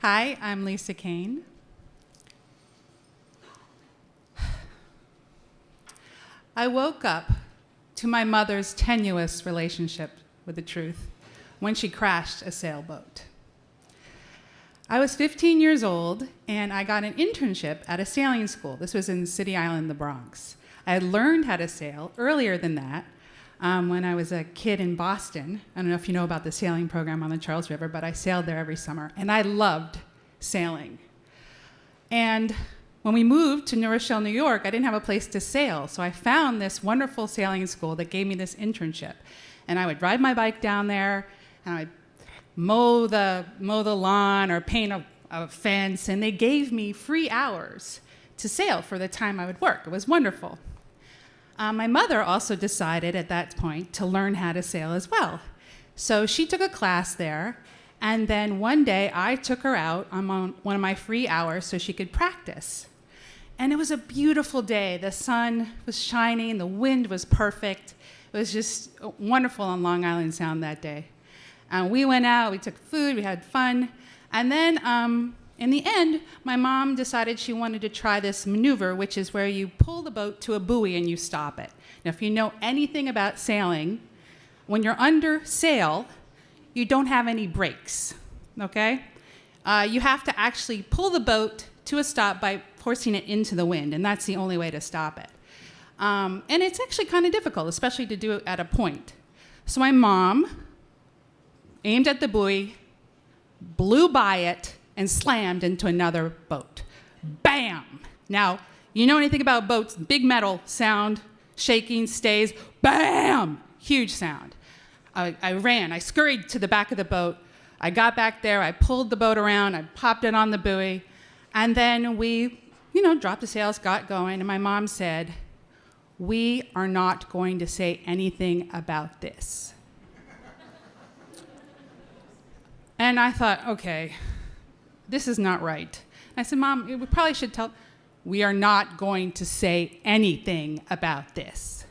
Hi, I'm Lisa Cain. I woke up to my mother's tenuous relationship with the truth when she crashed a sailboat. I was 15 years old, and I got an internship at a sailing school. This was in City Island, the Bronx. I had learned how to sail earlier than that when I was a kid in Boston. I don't know if you know about the sailing program on the Charles River, but I sailed there every summer, and I loved sailing. And when we moved to New Rochelle, New York, I didn't have a place to sail, so I found this wonderful sailing school that gave me this internship. And I would ride my bike down there, and I would mow the lawn or paint a fence, and they gave me free hours to sail for the time I would work. It was wonderful. My mother also decided at that point to learn how to sail as well. So she took a class there, and then one day I took her out on one of my free hours so she could practice. And it was a beautiful day. The sun was shining, the wind was perfect. It was just wonderful on Long Island Sound that day. And we went out, we took food, we had fun. And then in the end, my mom decided she wanted to try this maneuver, which is where you pull the boat to a buoy and you stop it. Now, if you know anything about sailing, when you're under sail, you don't have any brakes, okay? You have to actually pull the boat to a stop by forcing it into the wind, and that's the only way to stop it. And it's actually kind of difficult, especially to do it at a point. So my mom aimed at the buoy, blew by it, and slammed into another boat. Bam! Now, you know anything about boats, big metal sound, shaking, stays, bam! Huge sound. I ran, I scurried to the back of the boat. I got back there, I pulled the boat around, I popped it on the buoy, and then we, dropped the sails, got going, and my mom said, "We are not going to say anything about this." And I thought, okay, this is not right. I said, "Mom, we probably should tell, we are not going to say anything about this."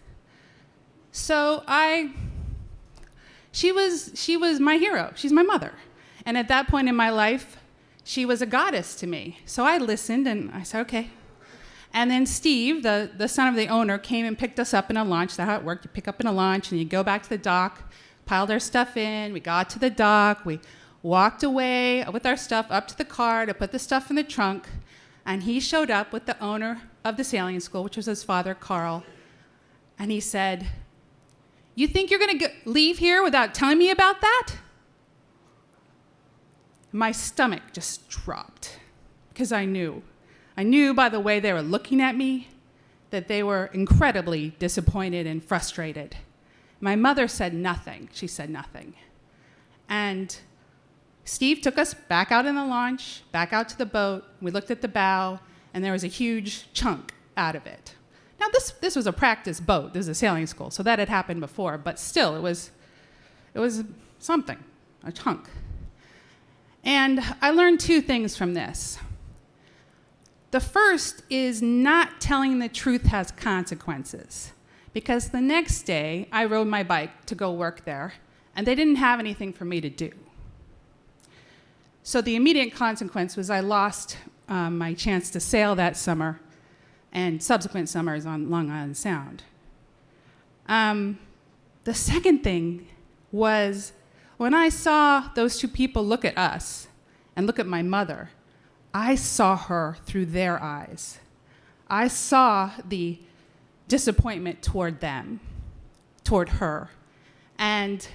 So she was my hero. She's my mother. And at that point in my life, she was a goddess to me. So I listened and I said, okay. And then Steve, the son of the owner, came and picked us up in a launch. That's how it worked. You pick up in a launch and you go back to the dock, piled our stuff in. We got to the dock. We walked away with our stuff up to the car to put the stuff in the trunk. And he showed up with the owner of the sailing school, which was his father, Carl. And he said, "You think you're going to leave here without telling me about that?" My stomach just dropped because I knew by the way they were looking at me that they were incredibly disappointed and frustrated. My mother said nothing. She said nothing. And Steve took us back out in the launch, back out to the boat. We looked at the bow, and there was a huge chunk out of it. Now, this was a practice boat. This was a sailing school, so that had happened before, but still, it was something, a chunk. And I learned two things from this. The first is not telling the truth has consequences, because the next day, I rode my bike to go work there, and they didn't have anything for me to do. So the immediate consequence was I lost my chance to sail that summer and subsequent summers on Long Island Sound. The second thing was when I saw those two people look at us and look at my mother, I saw her through their eyes. I saw the disappointment toward them, toward her. And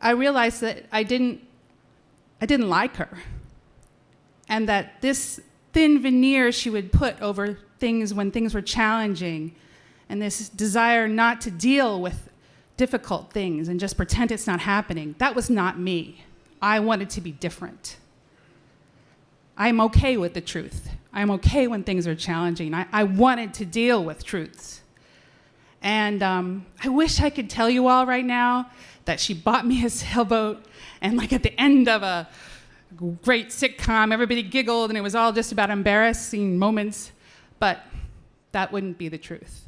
I realized that I didn't like her. And that this thin veneer she would put over things when things were challenging, and this desire not to deal with difficult things and just pretend it's not happening, that was not me. I wanted to be different. I'm okay with the truth. I'm okay when things are challenging. I wanted to deal with truths. And I wish I could tell you all right now that she bought me a sailboat, and like at the end of a great sitcom, everybody giggled, and it was all just about embarrassing moments, but that wouldn't be the truth.